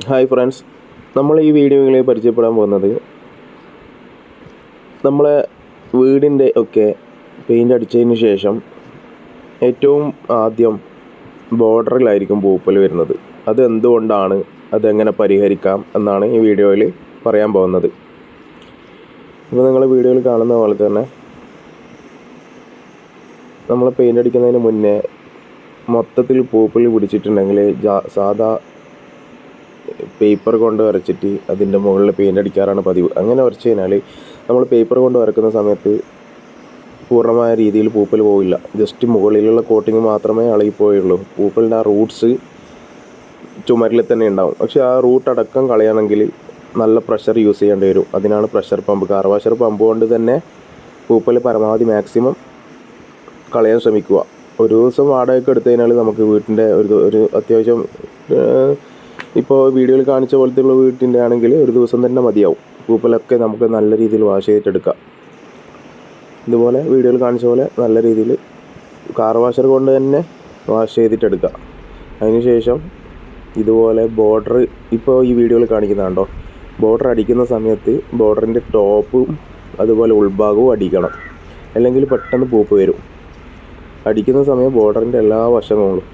Hi friends, നമ്മൾ ഈ വീഡിയോയിൽ പരിചയപ്പെടാൻ പോകുന്നത് നമ്മളെ വീടിൻ്റെ ഒക്കെ പെയിൻ്റ് അടിച്ചതിന് ശേഷം ഏറ്റവും ആദ്യം ബോർഡറിലായിരിക്കും പൂപ്പൽ വരുന്നത്. അതെന്തുകൊണ്ടാണ്, അതെങ്ങനെ പരിഹരിക്കാം എന്നാണ് ഈ വീഡിയോയിൽ പറയാൻ പോകുന്നത്. ഇപ്പോൾ നിങ്ങൾ വീഡിയോയിൽ കാണുന്ന പോലെ തന്നെ നമ്മൾ പെയിൻ്റ് അടിക്കുന്നതിന് മുന്നേ മൊത്തത്തിൽ പൂപ്പൽ പിടിച്ചിട്ടുണ്ടെങ്കിൽ സാധാ പേപ്പർ കൊണ്ട് വരച്ചിട്ട് അതിൻ്റെ മുകളിൽ പെയിൻ്റ് അടിക്കാറാണ് പതിവ്. അങ്ങനെ വരച്ച് കഴിഞ്ഞാൽ നമ്മൾ പേപ്പർ കൊണ്ട് വരക്കുന്ന സമയത്ത് പൂർണ്ണമായ രീതിയിൽ പൂപ്പൽ പോവില്ല. ജസ്റ്റ് മുകളിലുള്ള കോട്ടിങ് മാത്രമേ ഇളകിപ്പോയുള്ളൂ. പൂപ്പലിൻ്റെ ആ റൂട്ട്സ് ചുമരിൽ തന്നെ ഉണ്ടാവും. പക്ഷേ ആ റൂട്ട് അടക്കം കളയണമെങ്കിൽ നല്ല പ്രഷർ യൂസ് ചെയ്യേണ്ടി വരും. അതിനാണ് pressure pump. Car washer pump കൊണ്ട് തന്നെ പൂപ്പൽ പരമാവധി മാക്സിമം കളയാൻ ശ്രമിക്കുക. ഒരു ദിവസം വാടകയ്ക്ക് എടുത്തു കഴിഞ്ഞാൽ നമുക്ക് വീട്ടിൻ്റെ ഒരു അത്യാവശ്യം ഇപ്പോൾ വീഡിയോയിൽ കാണിച്ച പോലത്തെ ഉള്ള വീട്ടിൻ്റെ ആണെങ്കിൽ ഒരു ദിവസം തന്നെ മതിയാവും. പൂപ്പലൊക്കെ നമുക്ക് നല്ല രീതിയിൽ വാഷ് ചെയ്തിട്ടെടുക്കാം. ഇതുപോലെ വീഡിയോയിൽ കാണിച്ച പോലെ നല്ല രീതിയിൽ കാർ വാഷർ കൊണ്ട് തന്നെ വാഷ് ചെയ്തിട്ടെടുക്കാം. അതിനുശേഷം ഇതുപോലെ ബോർഡർ ഇപ്പോൾ ഈ വീഡിയോയിൽ കാണിക്കുന്നതാണ്ടോ, ബോർഡർ അടിക്കുന്ന സമയത്ത് ബോർഡറിൻ്റെ ടോപ്പും അതുപോലെ ഉൾഭാഗവും അടിക്കണം. അല്ലെങ്കിൽ പെട്ടെന്ന് പൂപ്പ് വരും. അടിക്കുന്ന സമയം ബോർഡറിൻ്റെ എല്ലാ വശങ്ങളും